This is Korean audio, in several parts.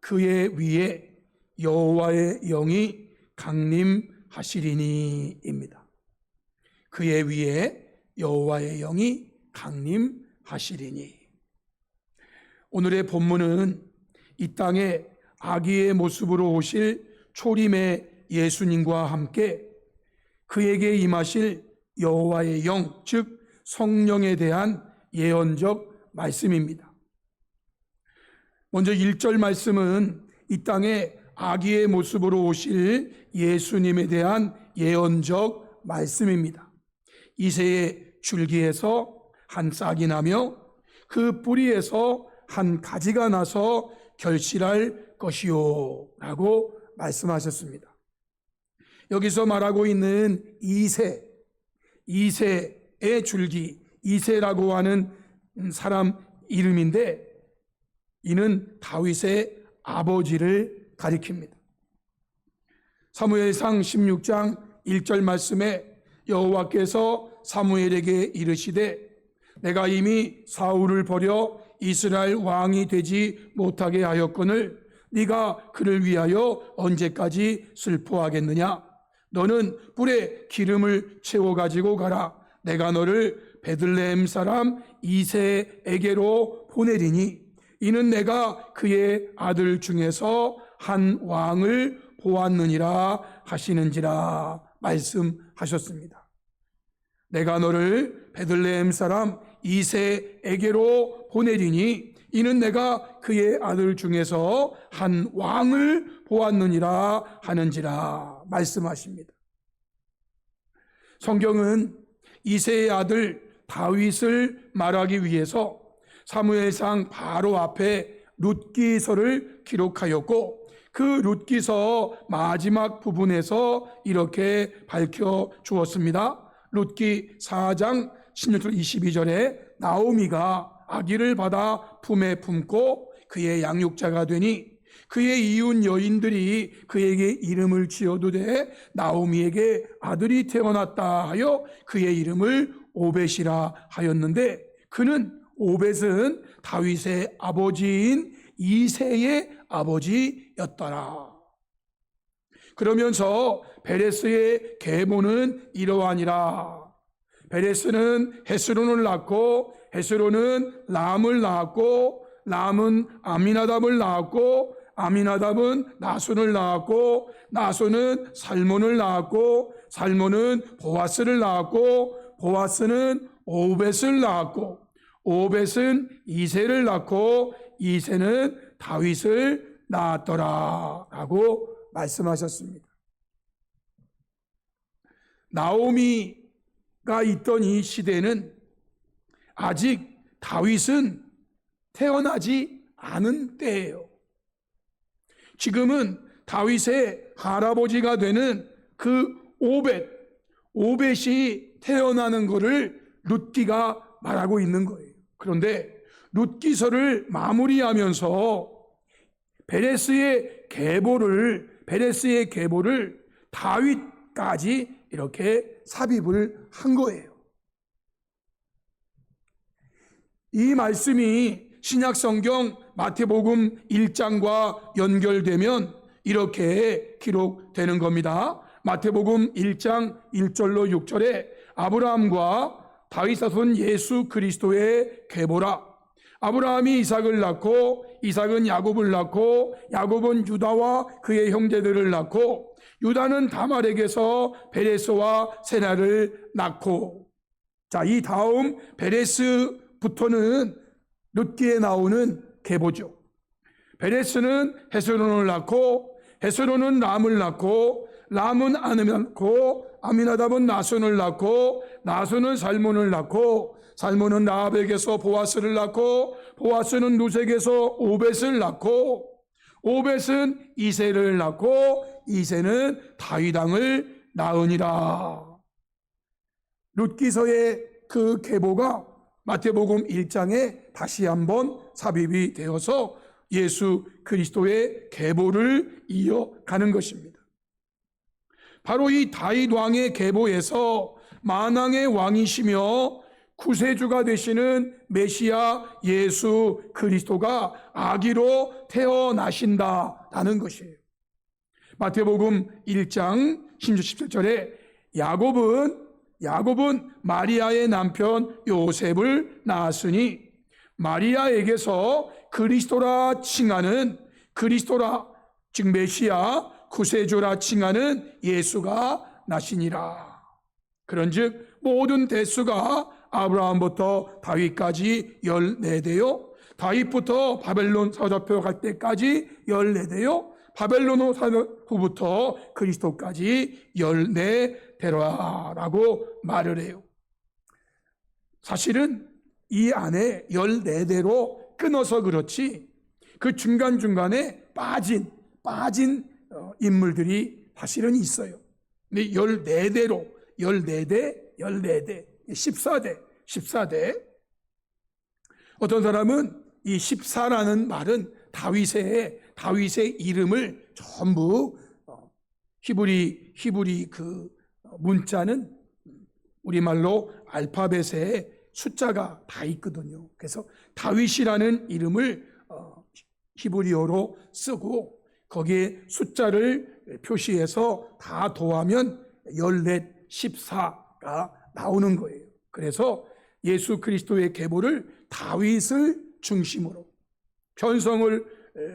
그의 위에 여호와의 영이 강림하시리니입니다. 그의 위에 여호와의 영이 강림하시리니. 오늘의 본문은 이 땅에 아기의 모습으로 오실 초림의 예수님과 함께 그에게 임하실 여호와의 영, 즉 성령에 대한 예언적 말씀입니다. 먼저 1절 말씀은 이 땅에 아기의 모습으로 오실 예수님에 대한 예언적 말씀입니다. 이새의 줄기에서 한 싹이 나며 그 뿌리에서 한 가지가 나서 결실할 것이요 라고 말씀하셨습니다. 여기서 말하고 있는 이새의 줄기, 이새라고 하는 사람 이름인데 이는 다윗의 아버지를 가리킵니다. 사무엘상 16장 1절 말씀에 여호와께서 사무엘에게 이르시되 내가 이미 사울을 버려 이스라엘 왕이 되지 못하게 하였거늘 네가 그를 위하여 언제까지 슬퍼하겠느냐? 너는 뿔에 기름을 채워 가지고 가라. 내가 너를 베들레헴 사람 이새에게로 보내리니 이는 내가 그의 아들 중에서 한 왕을 보았느니라 하시는지라 말씀하셨습니다. 내가 너를 베들레헴 사람 이새에게로 보내리니 이는 내가 그의 아들 중에서 한 왕을 보았느니라 하는지라 말씀하십니다. 성경은 이새의 아들 다윗을 말하기 위해서 사무엘상 바로 앞에 룻기서를 기록하였고 그 룻기서 마지막 부분에서 이렇게 밝혀 주었습니다. 룻기 4장 16절 22절에 나오미가 아기를 받아 품에 품고 그의 양육자가 되니 그의 이웃 여인들이 그에게 이름을 지어두되 나오미에게 아들이 태어났다 하여 그의 이름을 오벳이라 하였는데 그는 오벳은 다윗의 아버지인 이새의 아버지였더라. 그러면서 베레스의 계보는 이러하니라. 베레스는 헤스론을 낳고 헤스론은 람을 낳았고 람은 아미나답을 낳았고 아미나답은 나손을 낳았고 나손은 살몬을 낳았고 살몬은 보아스를 낳았고 보아스는 오벳을 낳았고 오벳은 이새를 낳고 이새는 다윗을 낳았더라 라고 말씀하셨습니다. 나오미가 있던 이 시대는 아직 다윗은 태어나지 않은 때예요. 지금은 다윗의 할아버지가 되는 그 오벳이 태어나는 것을 룻기가 말하고 있는 거예요. 그런데 룻기서를 마무리하면서 베레스의 계보를 다윗까지 이렇게 삽입을 한 거예요. 이 말씀이 신약성경 마태복음 1장과 연결되면 이렇게 기록되는 겁니다. 마태복음 1장 1절로 6절에 아브라함과 다윗 자손 예수 그리스도의 계보라. 아브라함이 이삭을 낳고 이삭은 야곱을 낳고 야곱은 유다와 그의 형제들을 낳고 유다는 다말에게서 베레스와 세라를 낳고. 자, 이 다음 베레스부터는 룻기에 나오는 계보죠. 베레스는 헤스론을 낳고 헤스론은 람을 낳고 람은 아미나답은 나손을 낳고 나손은 살몬을 낳고 살몬은 라합에게서 보아스를 낳고 보아스는 룻에게서 오벳을 낳고 오벳은 이새를 낳고 이새는 다윗 왕을 낳으니라. 룻기서의 그 계보가 마태복음 1장에 다시 한번 삽입이 되어서 예수 그리스도의 계보를 이어가는 것입니다. 바로 이 다윗 왕의 계보에서 만왕의 왕이시며 구세주가 되시는 메시아 예수 그리스도가 아기로 태어나신다라는 것이에요. 마태복음 1장 16, 17절에 야곱은 마리아의 남편 요셉을 낳았으니 마리아에게서 그리스도라 칭하는 즉 메시아 구세주라 칭하는 예수가 나시니라. 그런즉 모든 대수가 아브라함부터 다윗까지 14대요, 다윗부터 바벨론 사로잡혀 갈 때까지 14대요, 바벨론 후부터 그리스도까지 14대라고 말을 해요. 사실은 이 안에 14대로 끊어서 그렇지 그 중간중간에 빠진 인물들이 사실은 있어요. 근데 14대로 14대 14대 어떤 사람은 이 14라는 말은 다윗의 이름을 전부 히브리 그 문자는 우리말로 알파벳에 숫자가 다 있거든요. 그래서 다윗이라는 이름을 히브리어로 쓰고 거기에 숫자를 표시해서 다 더하면 14, 14가 나오는 거예요. 그래서 예수 그리스도의 계보를 다윗을 중심으로 편성을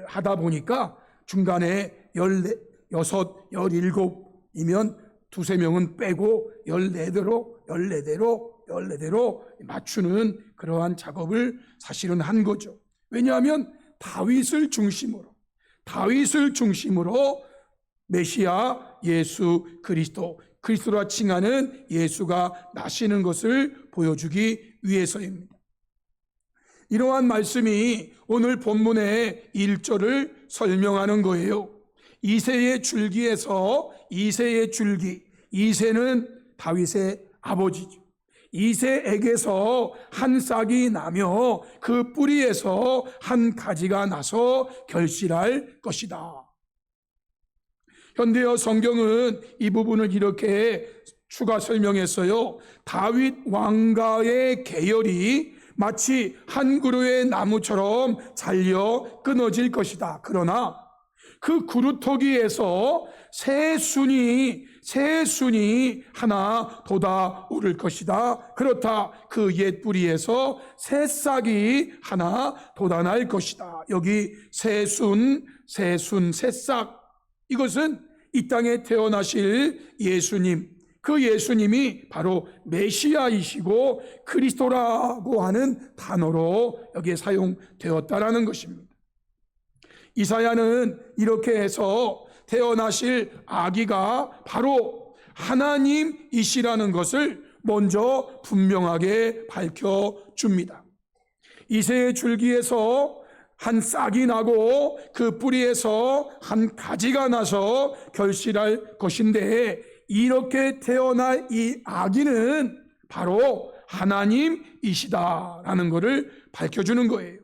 하다 보니까 중간에 16, 17이면 두세 명은 빼고 14대로 맞추는 그러한 작업을 사실은 한 거죠. 왜냐하면 다윗을 중심으로 메시아 예수 그리스도라 칭하는 예수가 나시는 것을 보여주기 위해서입니다. 이러한 말씀이 오늘 본문의 1절을 설명하는 거예요. 이새의 줄기에서 이새는 다윗의 아버지죠. 이새에게서 한 싹이 나며 그 뿌리에서 한 가지가 나서 결실할 것이다. 현대어 성경은 이 부분을 이렇게 추가 설명했어요. 다윗 왕가의 계열이 마치 한 그루의 나무처럼 잘려 끊어질 것이다. 그러나 그 그루터기에서 새 순이 하나 돋아오를 것이다. 그렇다. 그 옛 뿌리에서 새 싹이 하나 돋아날 것이다. 여기 새싹. 이것은 이 땅에 태어나실 예수님, 그 예수님이 바로 메시아이시고 그리스도라고 하는 단어로 여기에 사용되었다라는 것입니다. 이사야는 이렇게 해서 태어나실 아기가 바로 하나님이시라는 것을 먼저 분명하게 밝혀줍니다. 이새의 줄기에서 한 싹이 나고 그 뿌리에서 한 가지가 나서 결실할 것인데, 이렇게 태어날 이 아기는 바로 하나님이시다라는 것을 밝혀주는 거예요.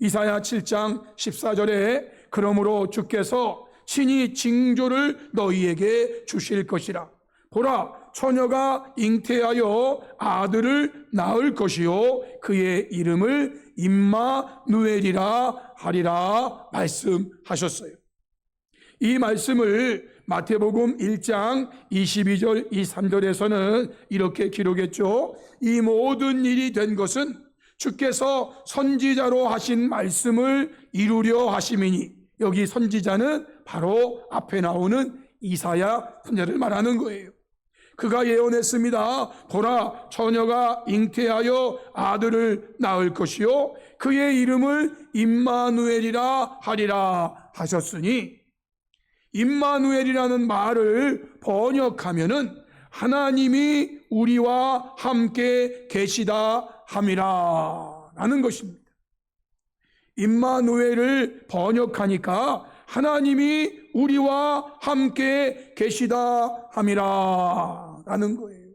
이사야 7장 14절에 그러므로 주께서 친히 징조를 너희에게 주실 것이라. 보라, 처녀가 잉태하여 아들을 낳을 것이요 그의 이름을 임마누엘이라 하리라 말씀하셨어요. 이 말씀을 마태복음 1장 22절 23절에서는 이렇게 기록했죠. 이 모든 일이 된 것은 주께서 선지자로 하신 말씀을 이루려 하심이니, 여기 선지자는 바로 앞에 나오는 이사야 선지자를 말하는 거예요. 그가 예언했습니다. 보라, 처녀가 잉태하여 아들을 낳을 것이요 그의 이름을 임마누엘이라 하리라 하셨으니, 임마누엘이라는 말을 번역하면은 하나님이 우리와 함께 계시다 함이라 라는 것입니다. 임마누엘을 번역하니까 하나님이 우리와 함께 계시다 함이라 라는 거예요.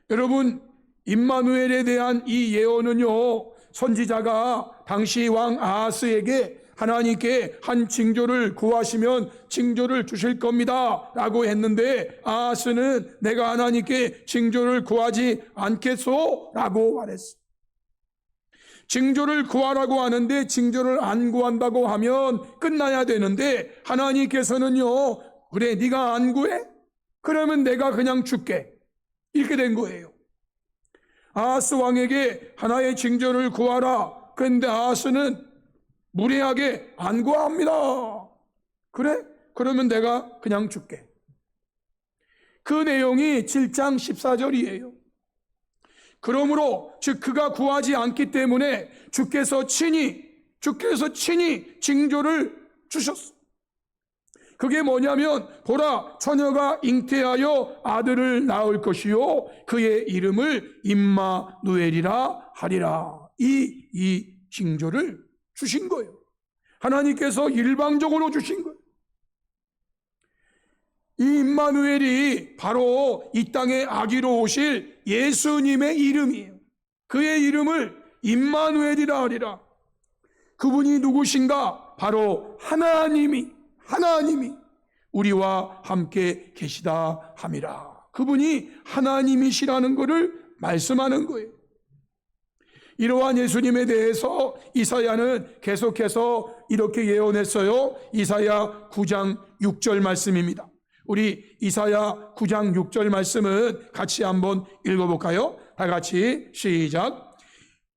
여러분, 임마누엘에 대한 이 예언은요, 선지자가 당시 왕 아하스에게 하나님께 한 징조를 구하시면 징조를 주실 겁니다 라고 했는데 아하스는 내가 하나님께 징조를 구하지 않겠소 라고 말했어. 징조를 구하라고 하는데 징조를 안 구한다고 하면 끝나야 되는데 하나님께서는요, 그래 네가 안 구해? 그러면 내가 그냥 줄게, 이렇게 된 거예요. 아하스 왕에게 하나의 징조를 구하라. 그런데 아하스는 무례하게 안 구합니다. 그래? 그러면 내가 그냥 줄게. 그 내용이 7장 14절이에요. 그러므로 즉 그가 구하지 않기 때문에 주께서 친히 징조를 주셨어. 그게 뭐냐면 보라 처녀가 잉태하여 아들을 낳을 것이요 그의 이름을 임마누엘이라 하리라. 이 징조를 주신 거예요. 하나님께서 일방적으로 주신 거예요. 이 임마누엘이 바로 이 땅에 아기로 오실 예수님의 이름이에요. 그의 이름을 임마누엘이라 하리라. 그분이 누구신가? 바로 하나님이 우리와 함께 계시다 함이라. 그분이 하나님이시라는 것을 말씀하는 거예요. 이러한 예수님에 대해서 이사야는 계속해서 이렇게 예언했어요. 이사야 9장 6절 말씀입니다. 우리 이사야 9장 6절 말씀은 같이 한번 읽어볼까요? 다 같이 시작.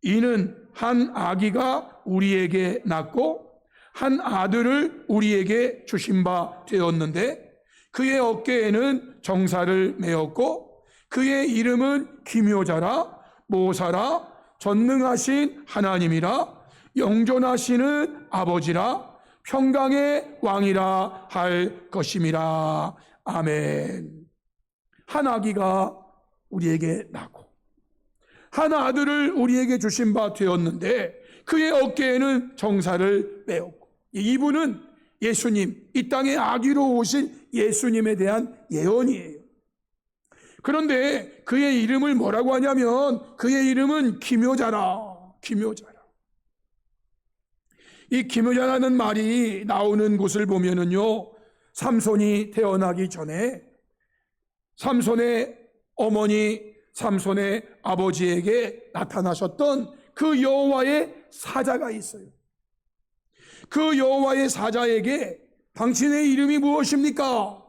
이는 한 아기가 우리에게 낳고 한 아들을 우리에게 주신 바 되었는데 그의 어깨에는 정사를 메었고 그의 이름은 기묘자라 모사라 전능하신 하나님이라 영존하시는 아버지라 평강의 왕이라 할 것임이라. 아멘. 한 아기가 우리에게 나고 한 아들을 우리에게 주신 바 되었는데 그의 어깨에는 정사를 메었고, 이분은 예수님, 이 땅에 아기로 오실 예수님에 대한 예언이에요. 그런데 그의 이름을 뭐라고 하냐면 그의 이름은 기묘자라. 이 기묘자라는 말이 나오는 곳을 보면은요, 삼손이 태어나기 전에 삼손의 어머니, 삼손의 아버지에게 나타나셨던 그 여호와의 사자가 있어요. 그 여호와의 사자에게 당신의 이름이 무엇입니까?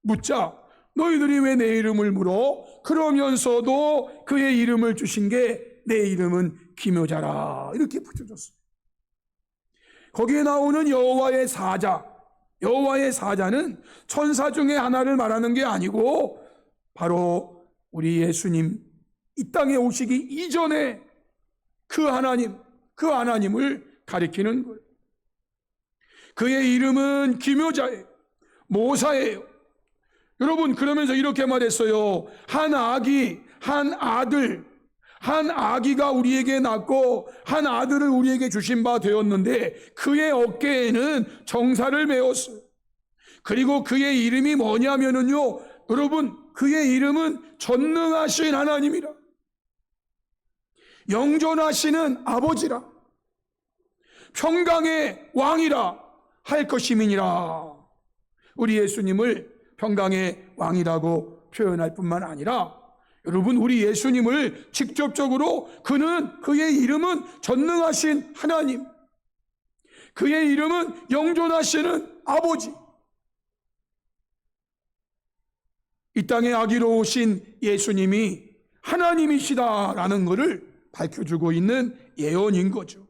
묻자 너희들이 왜 내 이름을 물어? 그러면서도 그의 이름을 주신 게 내 이름은 기묘자라 이렇게 붙여줬어요. 거기에 나오는 여호와의 사자는 천사 중에 하나를 말하는 게 아니고 바로 우리 예수님 이 땅에 오시기 이전에 그 하나님을 가리키는 거예요. 그의 이름은 기묘자예요. 모사예요. 여러분, 그러면서 이렇게 말했어요. 한 아기가 우리에게 낳고 한 아들을 우리에게 주신 바 되었는데 그의 어깨에는 정사를 메었어요. 그리고 그의 이름이 뭐냐면은요, 여러분, 그의 이름은 전능하신 하나님이라, 영존하시는 아버지라, 평강의 왕이라 할 것임이니라. 우리 예수님을 평강의 왕이라고 표현할 뿐만 아니라 여러분, 우리 예수님을 직접적으로 그의 이름은 전능하신 하나님, 그의 이름은 영존하시는 아버지, 이 땅에 아기로 오신 예수님이 하나님이시다라는 것을 밝혀주고 있는 예언인 거죠.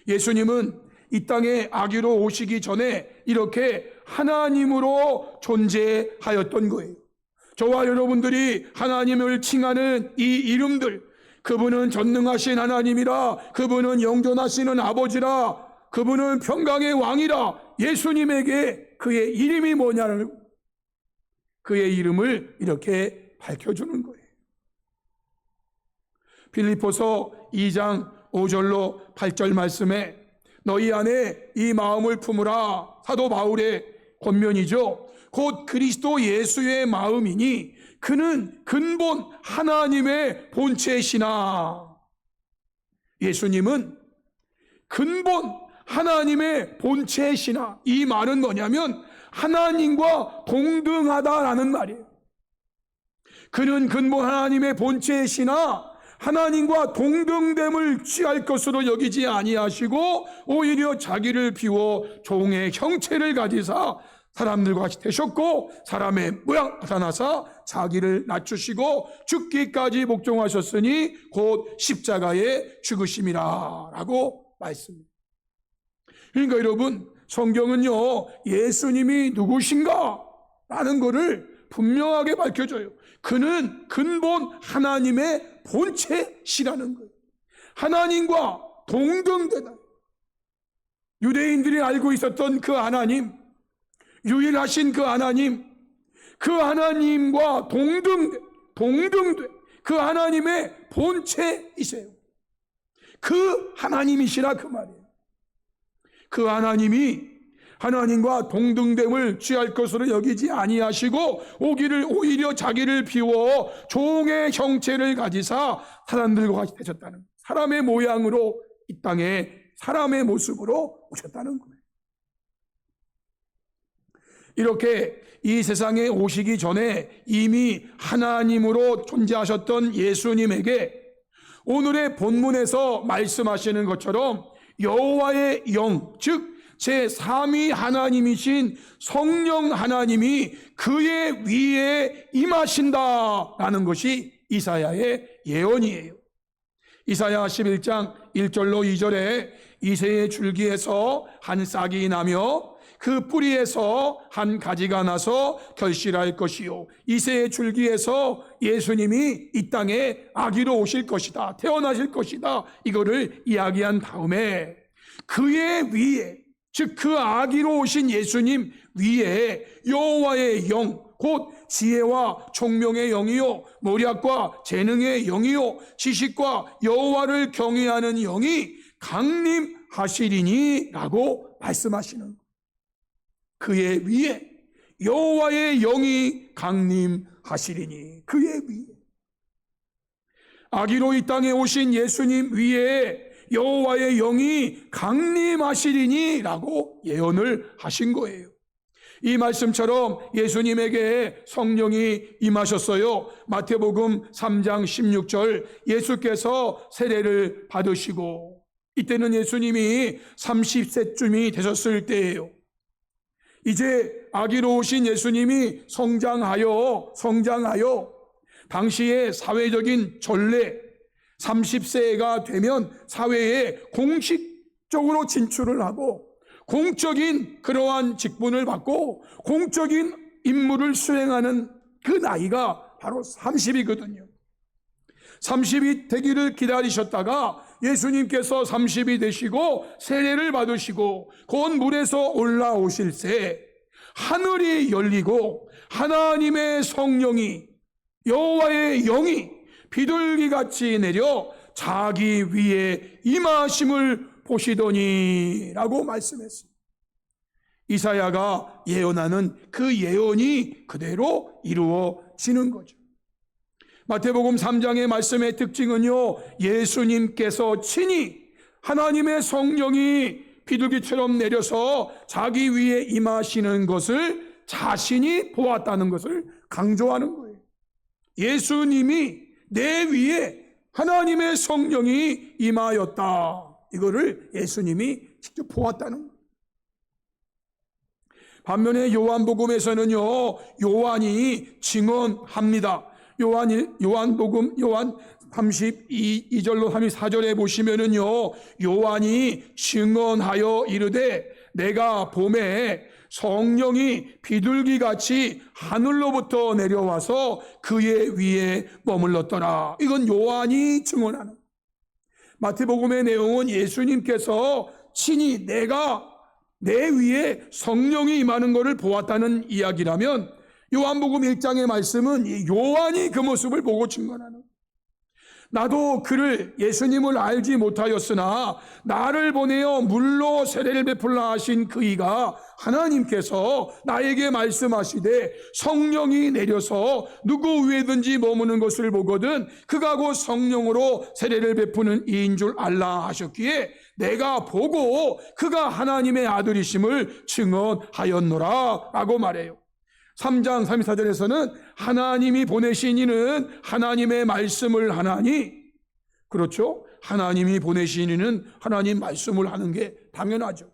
예수님은 이 땅에 아기로 오시기 전에 이렇게 하나님으로 존재하였던 거예요. 저와 여러분들이 하나님을 칭하는 이 이름들, 그분은 전능하신 하나님이라, 그분은 영존하시는 아버지라, 그분은 평강의 왕이라, 예수님에게 그의 이름이 뭐냐는, 그의 이름을 이렇게 밝혀주는 거예요. 빌립보서 2장 5절로 8절 말씀에 너희 안에 이 마음을 품으라, 사도 바울의 권면이죠. 곧 그리스도 예수의 마음이니 그는 근본 하나님의 본체시나. 예수님은 근본 하나님의 본체시나, 이 말은 뭐냐면 하나님과 동등하다라는 말이에요. 그는 근본 하나님의 본체시나 하나님과 동등됨을 취할 것으로 여기지 아니하시고 오히려 자기를 비워 종의 형체를 가지사 사람들과 같이 되셨고 사람의 모양 나타나사 자기를 낮추시고 죽기까지 복종하셨으니 곧 십자가에 죽으심이라 라고 말씀합니다. 그러니까 여러분, 성경은요 예수님이 누구신가 라는 것을 분명하게 밝혀줘요. 그는 근본 하나님의 본체시라는 거예요. 하나님과 동등되다. 유대인들이 알고 있었던 그 하나님, 유일하신 그 하나님, 그 하나님과 동등돼 그 하나님의 본체이세요. 그 하나님이시라 그 말이에요. 그 하나님이 하나님과 동등됨을 취할 것으로 여기지 아니하시고 오히려 자기를 비워 종의 형체를 가지사 사람들과 같이 되셨다는 거예요. 사람의 모양으로 이 땅에 사람의 모습으로 오셨다는 거예요. 이렇게 이 세상에 오시기 전에 이미 하나님으로 존재하셨던 예수님에게 오늘의 본문에서 말씀하시는 것처럼 여호와의 영, 즉 제3위 하나님이신 성령 하나님이 그의 위에 임하신다라는 것이 이사야의 예언이에요. 이사야 11장 1절로 2절에 이새의 줄기에서 한 싹이 나며 그 뿌리에서 한 가지가 나서 결실할 것이요 이새의 줄기에서 예수님이 이 땅에 아기로 오실 것이다, 태어나실 것이다, 이거를 이야기한 다음에 그의 위에, 즉 그 아기로 오신 예수님 위에 여호와의 영, 곧 지혜와 총명의 영이요 모략과 재능의 영이요 지식과 여호와를 경외하는 영이 강림하시리니 라고 말씀하시는 거예요. 그의 위에 여호와의 영이 강림하시리니, 그의 위에 아기로 이 땅에 오신 예수님 위에 여호와의 영이 강림하시리니 라고 예언을 하신 거예요. 이 말씀처럼 예수님에게 성령이 임하셨어요. 마태복음 3장 16절, 예수께서 세례를 받으시고, 이때는 예수님이 30세쯤이 되셨을 때예요. 이제 아기로 오신 예수님이 성장하여 당시의 사회적인 전례, 30세가 되면 사회에 공식적으로 진출을 하고 공적인 그러한 직분을 받고 공적인 임무를 수행하는 그 나이가 바로 30이거든요. 30이 되기를 기다리셨다가 예수님께서 30이 되시고 세례를 받으시고 곧 물에서 올라오실새 하늘이 열리고 하나님의 성령이, 여호와의 영이 비둘기같이 내려 자기 위에 임하심을 보시더니 라고 말씀했습니다. 이사야가 예언하는 그 예언이 그대로 이루어지는 거죠. 마태복음 3장의 말씀의 특징은요, 예수님께서 친히 하나님의 성령이 비둘기처럼 내려서 자기 위에 임하시는 것을 자신이 보았다는 것을 강조하는 거예요. 예수님이 내 위에 하나님의 성령이 임하였다, 이거를 예수님이 직접 보았다는 거예요. 반면에 요한복음에서는요, 요한이 증언합니다. 요한복음 32절로 34절에 보시면은요, 요한이 증언하여 이르되 내가 봄에 성령이 비둘기같이 하늘로부터 내려와서 그의 위에 머물렀더라. 이건 요한이 증언하는. 마태복음의 내용은 예수님께서 친히 내가 내 위에 성령이 임하는 것을 보았다는 이야기라면 요한복음 1장의 말씀은 요한이 그 모습을 보고 증언하는. 나도 그를 예수님을 알지 못하였으나 나를 보내어 물로 세례를 베풀라 하신 그 이가 하나님께서 나에게 말씀하시되 성령이 내려서 누구 위에든지 머무는 것을 보거든 그가 곧 성령으로 세례를 베푸는 이인 줄 알라 하셨기에 내가 보고 그가 하나님의 아들이심을 증언하였노라 라고 말해요. 3장 34절에서는 하나님이 보내신 이는 하나님의 말씀을 하나니, 그렇죠? 하나님이 보내신 이는 하나님 말씀을 하는 게 당연하죠.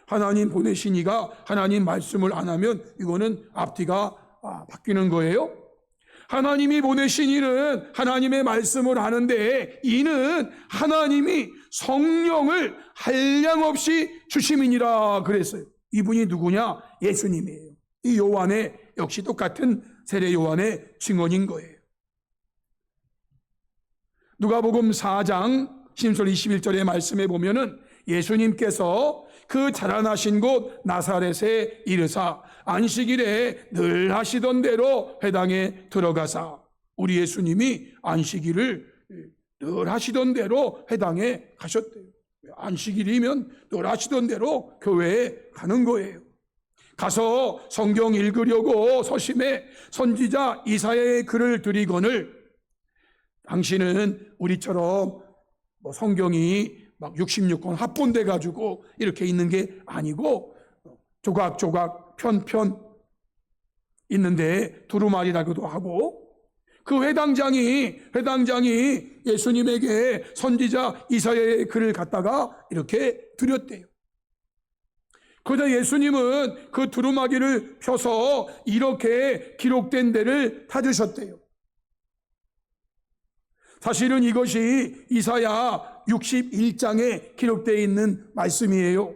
하나님 보내신 이가 하나님 말씀을 안 하면 이거는 앞뒤가 바뀌는 거예요. 하나님이 보내신 이는 하나님의 말씀을 하는데 이는 하나님이 성령을 한량없이 주심이니라 그랬어요. 이분이 누구냐? 예수님이에요. 이 요한의 역시 똑같은 세례 요한의 증언인 거예요. 누가복음 4장 10절 21절의 말씀에 보면은 예수님께서 그 자라나신 곳 나사렛에 이르사 안식일에 늘 하시던 대로 회당에 들어가사, 우리 예수님이 안식일을 늘 하시던 대로 회당에 가셨대요. 안식일이면 늘 하시던 대로 교회에 가는 거예요. 가서 성경 읽으려고 서심해 선지자 이사야의 글을 드리거늘, 당신은 우리처럼 성경이 막 66권 합본돼 가지고 이렇게 있는 게 아니고 조각조각 편편 있는데 두루마리라고도 하고, 그 회당장이 예수님에게 선지자 이사야의 글을 갖다가 이렇게 드렸대요. 그러자 예수님은 그 두루마기를 펴서 이렇게 기록된 데를 찾으셨대요. 사실은 이것이 이사야 61장에 기록되어 있는 말씀이에요.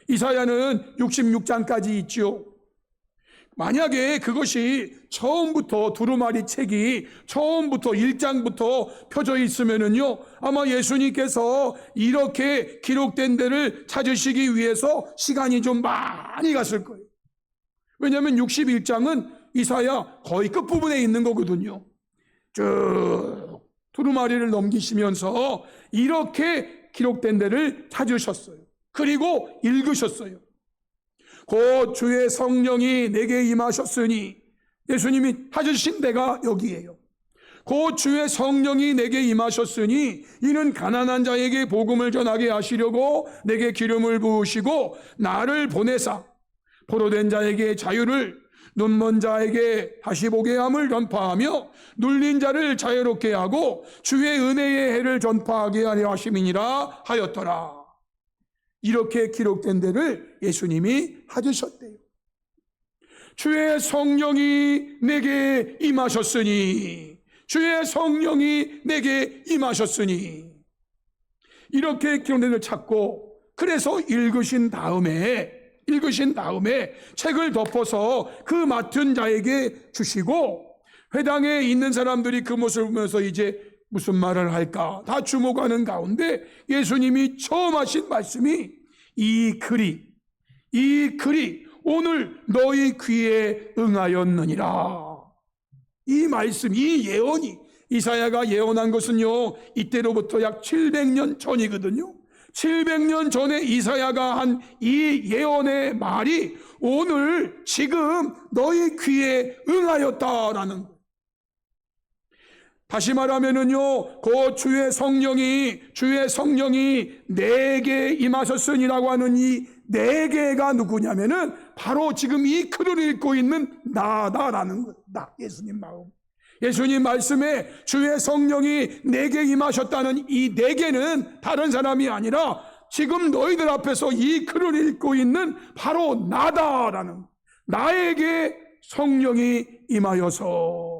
이사야는 66장까지 있죠. 만약에 그것이 처음부터 두루마리 책이 처음부터 1장부터 펴져 있으면은요, 아마 예수님께서 이렇게 기록된 데를 찾으시기 위해서 시간이 좀 많이 갔을 거예요. 왜냐하면 61장은 이사야 거의 끝부분에 있는 거거든요. 쭉 두루마리를 넘기시면서 이렇게 기록된 데를 찾으셨어요. 그리고 읽으셨어요. 곧 주의 성령이 내게 임하셨으니, 예수님이 찾으신 데가 여기에요. 곧 주의 성령이 내게 임하셨으니 이는 가난한 자에게 복음을 전하게 하시려고 내게 기름을 부으시고 나를 보내사 포로된 자에게 자유를, 눈먼 자에게 다시 보게 함을 전파하며 눌린 자를 자유롭게 하고 주의 은혜의 해를 전파하게 하려 하심이니라 하였더라. 이렇게 기록된 데를 예수님이 찾으셨대요. 주의 성령이 내게 임하셨으니, 주의 성령이 내게 임하셨으니, 이렇게 기록된 데를 찾고, 그래서 읽으신 다음에 책을 덮어서 그 맡은 자에게 주시고, 회당에 있는 사람들이 그 모습을 보면서 이제 무슨 말을 할까 다 주목하는 가운데 예수님이 처음 하신 말씀이 이 글이 오늘 너희 귀에 응하였느니라. 이 말씀, 이 예언이, 이사야가 예언한 것은요, 이때로부터 약 700년 전이거든요. 700년 전에 이사야가 한 이 예언의 말이 오늘 지금 너희 귀에 응하였다라는 거예요. 다시 말하면은요, 그 주의 성령이 내게 임하셨으니라고 하는 이 내게가 누구냐면은 바로 지금 이 글을 읽고 있는 나다라는 거예요. 나, 예수님 마음. 예수님 말씀에 주의 성령이 내게 임하셨다는 이 내게는 다른 사람이 아니라 지금 너희들 앞에서 이 글을 읽고 있는 바로 나다라는, 나에게 성령이 임하여서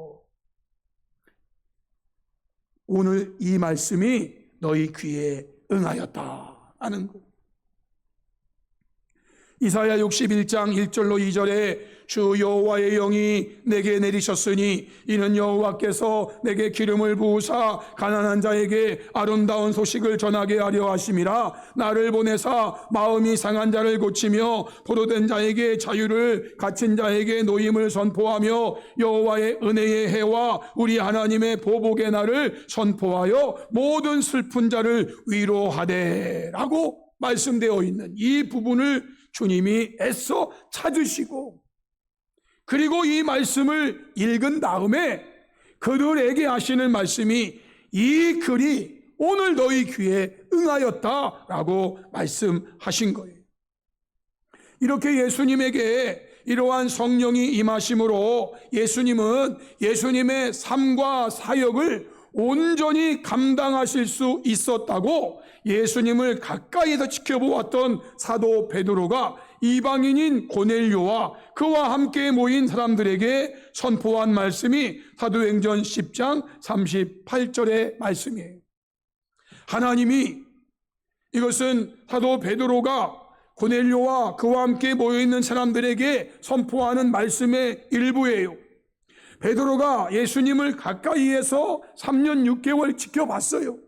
오늘 이 말씀이 너희 귀에 응하였다 하는 거예요. 이사야 61장 1절로 2절에 주 여호와의 영이 내게 내리셨으니 이는 여호와께서 내게 기름을 부으사 가난한 자에게 아름다운 소식을 전하게 하려 하심이라. 나를 보내사 마음이 상한 자를 고치며 포로된 자에게 자유를, 갇힌 자에게 노임을 선포하며 여호와의 은혜의 해와 우리 하나님의 보복의 날을 선포하여 모든 슬픈 자를 위로하되 라고 말씀되어 있는 이 부분을 주님이 애써 찾으시고, 그리고 이 말씀을 읽은 다음에 그들에게 하시는 말씀이 이 글이 오늘 너희 귀에 응하였다라고 말씀하신 거예요. 이렇게 예수님에게 이러한 성령이 임하심으로 예수님은 예수님의 삶과 사역을 온전히 감당하실 수 있었다고 예수님을 가까이서 지켜보았던 사도 베드로가 이방인인 고넬료와 그와 함께 모인 사람들에게 선포한 말씀이 사도행전 10장 38절의 말씀이에요. 하나님이, 이것은 사도 베드로가 고넬료와 그와 함께 모여있는 사람들에게 선포하는 말씀의 일부예요. 베드로가 예수님을 가까이에서 3년 6개월 지켜봤어요.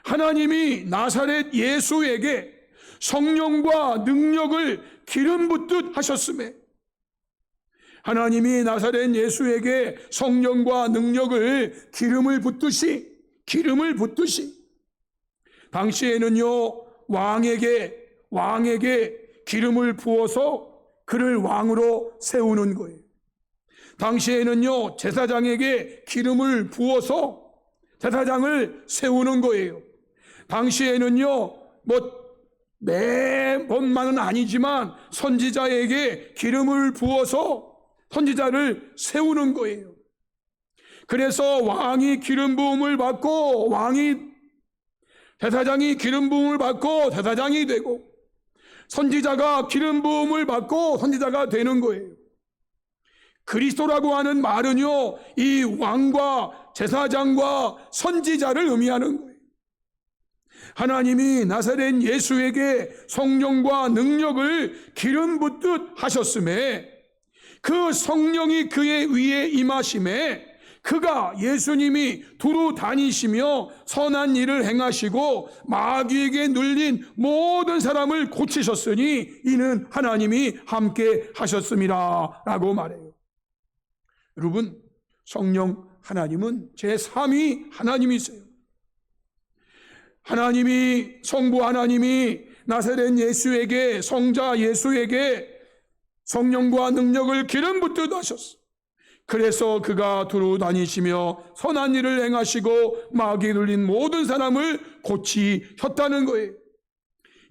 하나님이 나사렛 예수에게 성령과 능력을 기름 붓듯 하셨음에, 하나님이 나사렛 예수에게 성령과 능력을 기름을 붓듯이 당시에는요 왕에게 기름을 부어서 그를 왕으로 세우는 거예요. 당시에는요 제사장에게 기름을 부어서 제사장을 세우는 거예요. 당시에는요 매번만은 아니지만 선지자에게 기름을 부어서 선지자를 세우는 거예요. 그래서 왕이 기름 부음을 받고 제사장이 기름 부음을 받고 제사장이 되고, 선지자가 기름 부음을 받고 선지자가 되는 거예요. 그리스도라고 하는 말은요 이 왕과 제사장과 선지자를 의미하는 거예요. 하나님이 나사렛 예수에게 성령과 능력을 기름 붓듯 하셨음에, 그 성령이 그의 위에 임하심에 그가, 예수님이 두루 다니시며 선한 일을 행하시고 마귀에게 눌린 모든 사람을 고치셨으니 이는 하나님이 함께 하셨음이라 라고 말해요. 여러분, 성령 하나님은 제3위 하나님이세요. 하나님이, 성부 하나님이 나사렛 예수에게, 성자 예수에게 성령과 능력을 기름 붓듯 하셨어요. 그래서 그가 두루 다니시며 선한 일을 행하시고 마귀에 눌린 모든 사람을 고치셨다는 거예요.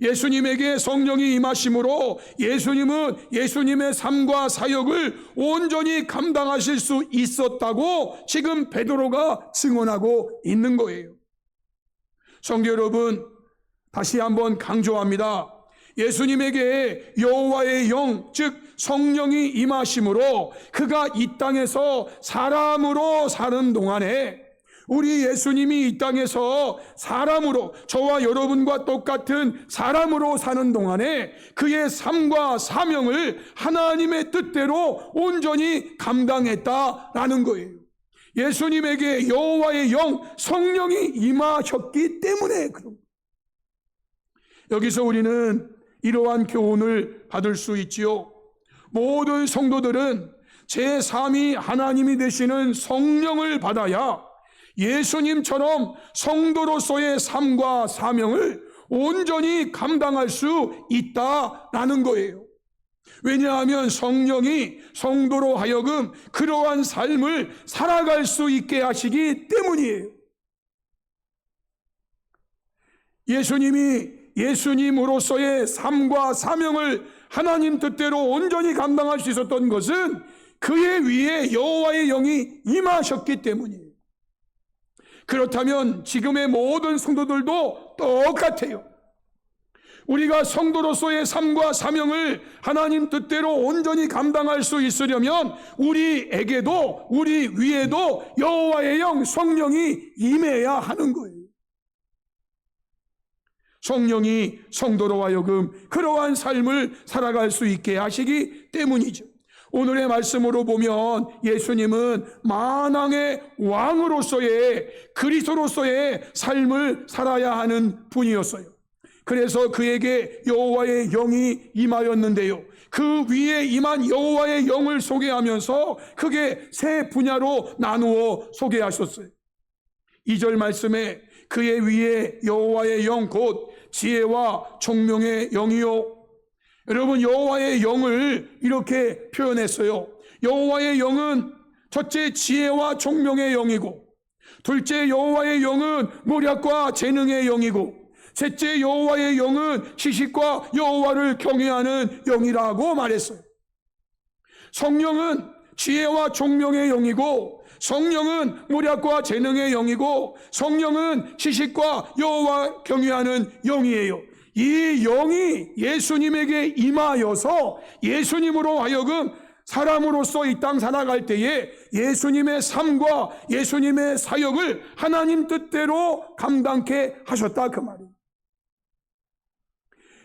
예수님에게 성령이 임하심으로 예수님은 예수님의 삶과 사역을 온전히 감당하실 수 있었다고 지금 베드로가 증언하고 있는 거예요. 성도 여러분, 다시 한번 강조합니다. 예수님에게 여호와의 영, 즉 성령이 임하심으로 그가 이 땅에서 사람으로 사는 동안에, 우리 예수님이 이 땅에서 사람으로, 저와 여러분과 똑같은 사람으로 사는 동안에 그의 삶과 사명을 하나님의 뜻대로 온전히 감당했다라는 거예요. 예수님에게 여호와의 영, 성령이 임하셨기 때문에 그런 거예요. 여기서 우리는 이러한 교훈을 받을 수 있지요. 모든 성도들은 제3위 하나님이 되시는 성령을 받아야 예수님처럼 성도로서의 삶과 사명을 온전히 감당할 수 있다라는 거예요. 왜냐하면 성령이 성도로 하여금 그러한 삶을 살아갈 수 있게 하시기 때문이에요. 예수님이 예수님으로서의 삶과 사명을 하나님 뜻대로 온전히 감당할 수 있었던 것은 그의 위에 여호와의 영이 임하셨기 때문이에요. 그렇다면 지금의 모든 성도들도 똑같아요. 우리가 성도로서의 삶과 사명을 하나님 뜻대로 온전히 감당할 수 있으려면 우리에게도, 우리 위에도 여호와의 영, 성령이 임해야 하는 거예요. 성령이 성도로 하여금 그러한 삶을 살아갈 수 있게 하시기 때문이죠. 오늘의 말씀으로 보면 예수님은 만왕의 왕으로서의 그리스도로서의 삶을 살아야 하는 분이었어요. 그래서 그에게 여호와의 영이 임하였는데요, 그 위에 임한 여호와의 영을 소개하면서 크게 세 분야로 나누어 소개하셨어요. 2절 말씀에 그의 위에 여호와의 영 곧 지혜와 총명의 영이요. 여러분, 여호와의 영을 이렇게 표현했어요. 여호와의 영은 첫째 지혜와 총명의 영이고, 둘째 여호와의 영은 모략과 재능의 영이고, 셋째 여호와의 영은 지식과 여호와를 경외하는 영이라고 말했어요. 성령은 지혜와 총명의 영이고, 성령은 모략과 재능의 영이고, 성령은 지식과 여호와 경외하는 영이에요. 이 영이 예수님에게 임하여서 예수님으로 하여금 사람으로서 이 땅 살아갈 때에 예수님의 삶과 예수님의 사역을 하나님 뜻대로 감당케 하셨다, 그 말이에요.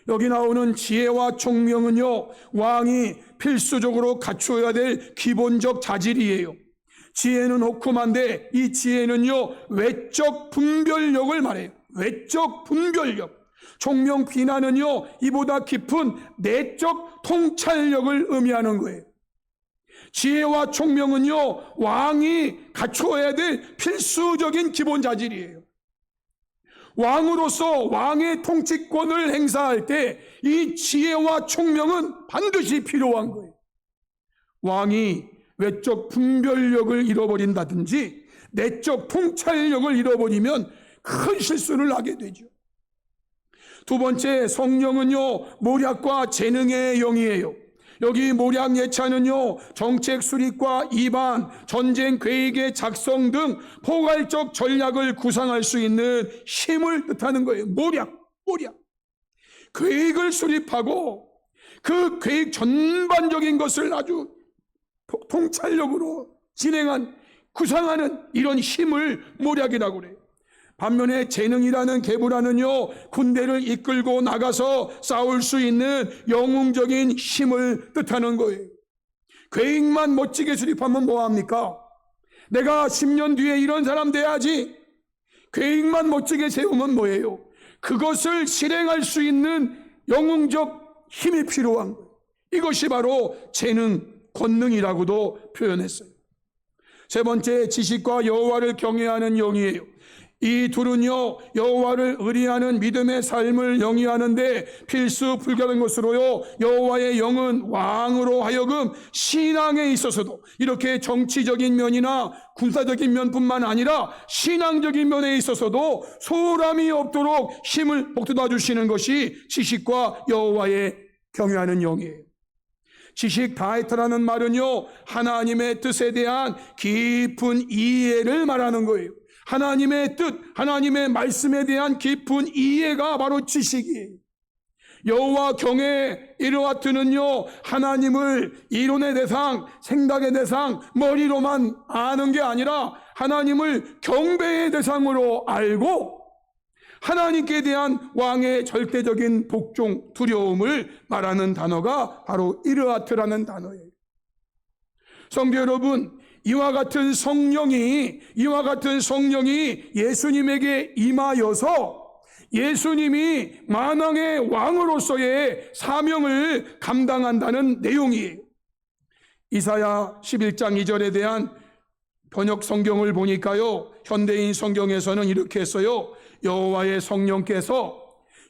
여기 나오는 지혜와 총명은요, 왕이 필수적으로 갖추어야 될 기본적 자질이에요. 지혜는 호큼한데 이 지혜는요, 외적 분별력을 말해요. 외적 분별력. 총명 비난은요, 이보다 깊은 내적 통찰력을 의미하는 거예요. 지혜와 총명은요, 왕이 갖추어야 될 필수적인 기본 자질이에요. 왕으로서 왕의 통치권을 행사할 때 이 지혜와 총명은 반드시 필요한 거예요. 왕이 외적 분별력을 잃어버린다든지 내적 통찰력을 잃어버리면 큰 실수를 하게 되죠. 두 번째, 성령은요, 모략과 재능의 영이에요. 여기 모략 예차는요, 정책 수립과 입안, 전쟁 계획의 작성 등 포괄적 전략을 구상할 수 있는 힘을 뜻하는 거예요. 모략. 계획을 수립하고 그 계획 전반적인 것을 아주 통찰력으로 진행한, 구상하는 이런 힘을 모략이라고 그래요. 반면에 재능이라는 계보라는요, 군대를 이끌고 나가서 싸울 수 있는 영웅적인 힘을 뜻하는 거예요. 계획만 멋지게 수립하면 뭐합니까? 내가 10년 뒤에 이런 사람 돼야지. 계획만 멋지게 세우면 뭐예요? 그것을 실행할 수 있는 영웅적 힘이 필요한 거예요. 이것이 바로 재능, 권능이라고도 표현했어요. 세 번째, 지식과 여호와를 경외하는 영이에요. 이 둘은요, 여호와를 의리하는 믿음의 삶을 영위하는데 필수 불가한 것으로요, 여호와의 영은 왕으로 하여금 신앙에 있어서도 이렇게 정치적인 면이나 군사적인 면뿐만 아니라 신앙적인 면에 있어서도 소홀함이 없도록 힘을 북돋아 주시는 것이 지식과 여호와의 경외하는 영이에요. 지식 다이터라는 말은요, 하나님의 뜻에 대한 깊은 이해를 말하는 거예요. 하나님의 뜻, 하나님의 말씀에 대한 깊은 이해가 바로 지식이에요. 여호와 경외 이르와트는요, 하나님을 이론의 대상, 생각의 대상, 머리로만 아는 게 아니라 하나님을 경배의 대상으로 알고 하나님께 대한 왕의 절대적인 복종, 두려움을 말하는 단어가 바로 이르와트라는 단어예요. 성도 여러분, 이와 같은 성령이 예수님에게 임하여서 예수님이 만왕의 왕으로서의 사명을 감당한다는 내용이에요. 이사야 11장 2절에 대한 번역 성경을 보니까요, 현대인 성경에서는 이렇게 했어요. 여호와의 성령께서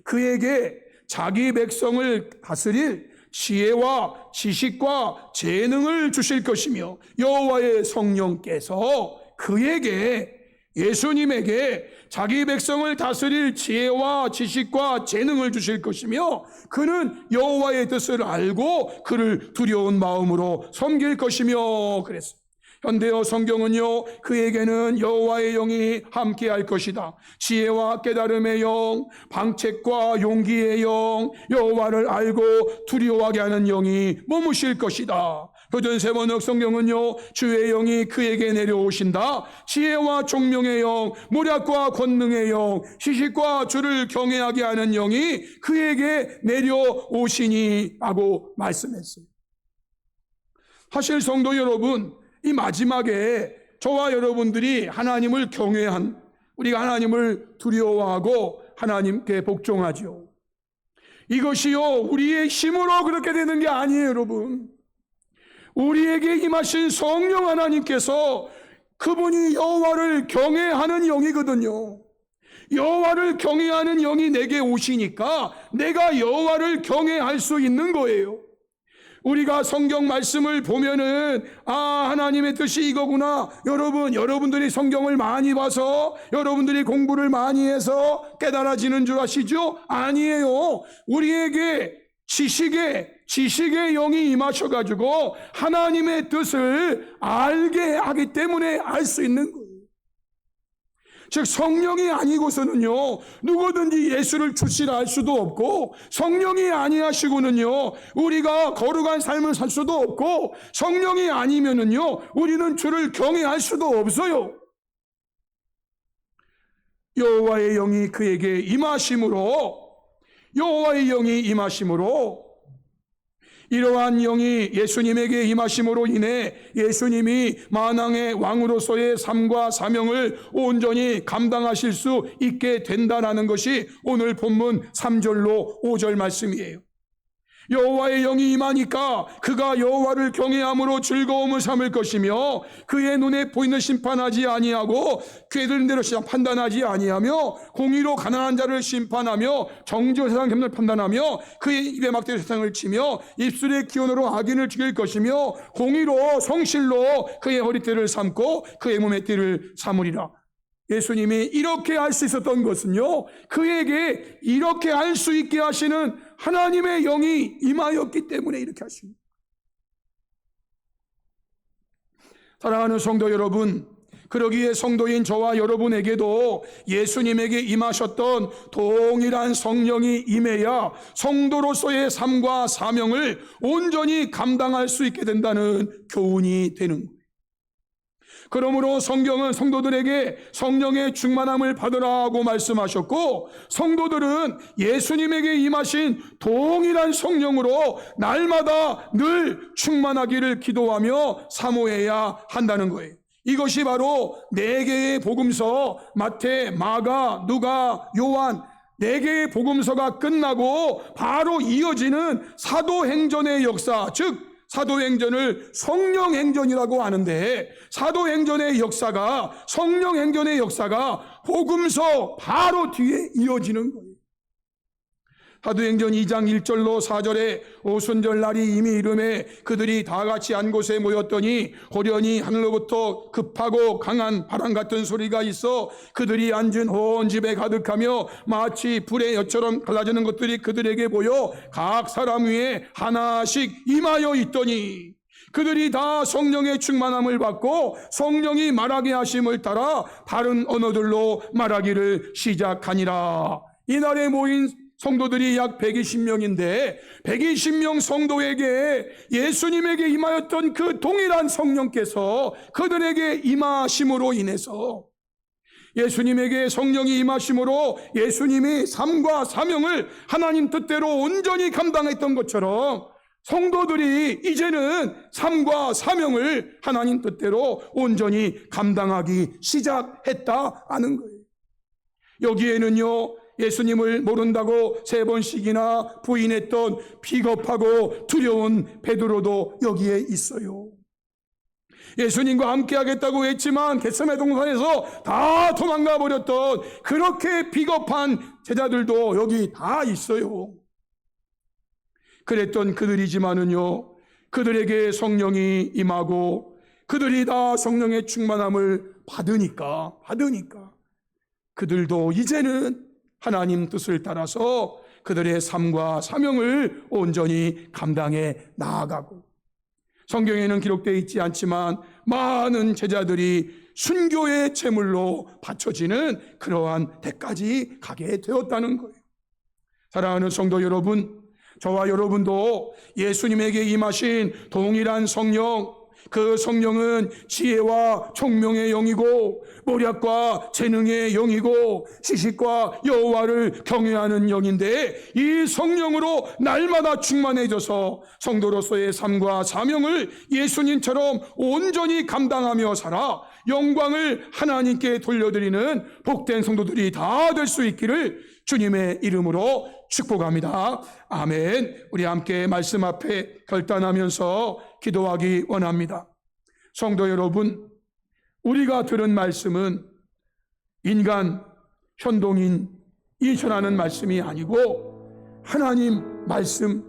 그에게 자기 백성을 다스릴 지혜와 지식과 재능을 주실 것이며, 여호와의 성령께서 그에게, 예수님에게 자기 백성을 다스릴 지혜와 지식과 재능을 주실 것이며, 그는 여호와의 뜻을 알고 그를 두려운 마음으로 섬길 것이며 그랬어요. 현대어 성경은요, 그에게는 여호와의 영이 함께할 것이다. 지혜와 깨달음의 영, 방책과 용기의 영, 여호와를 알고 두려워하게 하는 영이 머무실 것이다. 효전세번역 성경은요, 주의 영이 그에게 내려오신다. 지혜와 총명의 영, 모략과 권능의 영, 지식과 주를 경외하게 하는 영이 그에게 내려오시니 라고 말씀했어요. 사실 성도 여러분, 이 마지막에 저와 여러분들이 하나님을 경외한, 우리가 하나님을 두려워하고 하나님께 복종하죠. 이것이요, 우리의 힘으로 그렇게 되는 게 아니에요, 여러분. 우리에게 임하신 성령 하나님께서 그분이 여호와를 경외하는 영이거든요. 여호와를 경외하는 영이 내게 오시니까 내가 여호와를 경외할 수 있는 거예요. 우리가 성경 말씀을 보면은 하나님의 뜻이 이거구나. 여러분들이 성경을 많이 봐서 여러분들이 공부를 많이 해서 깨달아지는 줄 아시죠? 아니에요. 우리에게 지식의 영이 임하셔가지고 하나님의 뜻을 알게 하기 때문에 알 수 있는 거예요. 즉 성령이 아니고서는요, 누구든지 예수를 출시를 할 수도 없고, 성령이 아니하시고는요, 우리가 거룩한 삶을 살 수도 없고, 성령이 아니면은요, 우리는 주를 경외할 수도 없어요. 여호와의 영이 그에게 임하심으로, 이러한 영이 예수님에게 임하심으로 인해 예수님이 만왕의 왕으로서의 삶과 사명을 온전히 감당하실 수 있게 된다는 것이 오늘 본문 3절로 5절 말씀이에요. 여호와의 영이 임하니까 그가 여호와를 경외함으로 즐거움을 삼을 것이며 그의 눈에 보이는 심판하지 아니하고 꾀들은 대로 판단하지 아니하며 공의로 가난한 자를 심판하며 정직으로 세상 겸손을 판단하며 그의 입에 막대로 세상을 치며 입술의 기운으로 악인을 죽일 것이며 공의로 성실로 그의 허리띠를 삼고 그의 몸의 띠를 삼으리라. 예수님이 이렇게 할 수 있었던 것은요, 그에게 이렇게 할 수 있게 하시는 하나님의 영이 임하였기 때문에 이렇게 하십니다. 사랑하는 성도 여러분, 그러기에 성도인 저와 여러분에게도 예수님에게 임하셨던 동일한 성령이 임해야 성도로서의 삶과 사명을 온전히 감당할 수 있게 된다는 교훈이 되는 거예요. 그러므로 성경은 성도들에게 성령의 충만함을 받으라고 말씀하셨고, 성도들은 예수님에게 임하신 동일한 성령으로 날마다 늘 충만하기를 기도하며 사모해야 한다는 거예요. 이것이 바로 4개의 복음서, 마태, 마가, 누가, 요한 4개의 복음서가 끝나고 바로 이어지는 사도행전의 역사, 즉 사도행전을 성령행전이라고 하는데, 사도행전의 역사가, 성령행전의 역사가 복음서 바로 뒤에 이어지는 거예요. 사도행전 2장 1절로 4절에 오순절 날이 이미 이름에 그들이 다 같이 한 곳에 모였더니 호련히 하늘로부터 급하고 강한 바람 같은 소리가 있어 그들이 앉은 온 집에 가득하며 마치 불의 엿처럼 갈라지는 것들이 그들에게 보여 각 사람 위에 하나씩 임하여 있더니 그들이 다 성령의 충만함을 받고 성령이 말하게 하심을 따라 다른 언어들로 말하기를 시작하니라. 이날에 모인 성도들이 약 120명인데 120명 성도에게 예수님에게 임하였던 그 동일한 성령께서 그들에게 임하심으로 인해서, 예수님에게 성령이 임하심으로 예수님이 삶과 사명을 하나님 뜻대로 온전히 감당했던 것처럼 성도들이 이제는 삶과 사명을 하나님 뜻대로 온전히 감당하기 시작했다 하는 거예요. 여기에는요, 예수님을 모른다고 3번씩이나 부인했던 비겁하고 두려운 베드로도 여기에 있어요. 예수님과 함께 하겠다고 했지만 겟세마네 동산에서 다 도망가 버렸던 그렇게 비겁한 제자들도 여기 다 있어요. 그랬던 그들이지만은요, 그들에게 성령이 임하고 그들이 다 성령의 충만함을 받으니까 그들도 이제는 하나님 뜻을 따라서 그들의 삶과 사명을 온전히 감당해 나아가고, 성경에는 기록되어 있지 않지만 많은 제자들이 순교의 제물로 바쳐지는 그러한 데까지 가게 되었다는 거예요. 사랑하는 성도 여러분, 저와 여러분도 예수님에게 임하신 동일한 성령, 그 성령은 지혜와 총명의 영이고 모략과 재능의 영이고 지식과 여호와를 경외하는 영인데, 이 성령으로 날마다 충만해져서 성도로서의 삶과 사명을 예수님처럼 온전히 감당하며 살아 영광을 하나님께 돌려드리는 복된 성도들이 다 될 수 있기를 주님의 이름으로 축복합니다. 아멘. 우리 함께 말씀 앞에 결단하면서 기도하기 원합니다. 성도 여러분, 우리가 들은 말씀은 인간, 현동인, 이전하는 말씀이 아니고 하나님 말씀,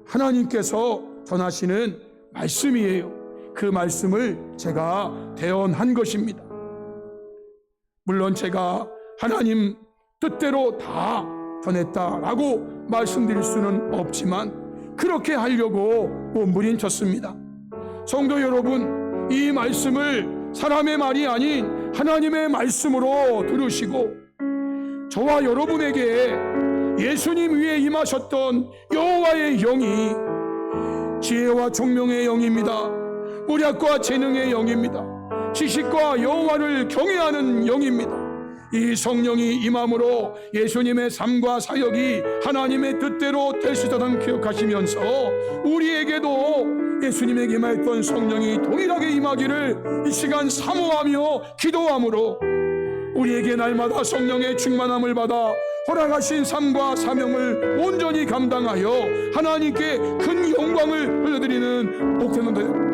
하나님께서 전하시는 말씀이에요. 그 말씀을 제가 대언한 것입니다. 물론 제가 하나님 뜻대로 다 전했다라고 말씀드릴 수는 없지만 그렇게 하려고 몸부림쳤습니다. 성도 여러분, 이 말씀을 사람의 말이 아닌 하나님의 말씀으로 들으시고 저와 여러분에게 예수님 위에 임하셨던 여호와의 영이 지혜와 총명의 영입니다. 모략과 재능의 영입니다. 지식과 여호와를 경외하는 영입니다. 이 성령이 임함으로 예수님의 삶과 사역이 하나님의 뜻대로 될 수 있다는 기억하시면서 우리에게도 예수님에게 임했던 성령이 동일하게 임하기를 이 시간 사모하며 기도함으로 우리에게 날마다 성령의 충만함을 받아 허락하신 삶과 사명을 온전히 감당하여 하나님께 큰 영광을 돌려드리는 복된 분들,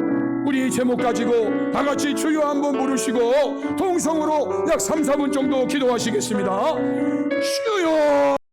우리 제목 가지고 다 같이 주여 한번 부르시고 통성으로 약 3, 4분 정도 기도하시겠습니다. 주여.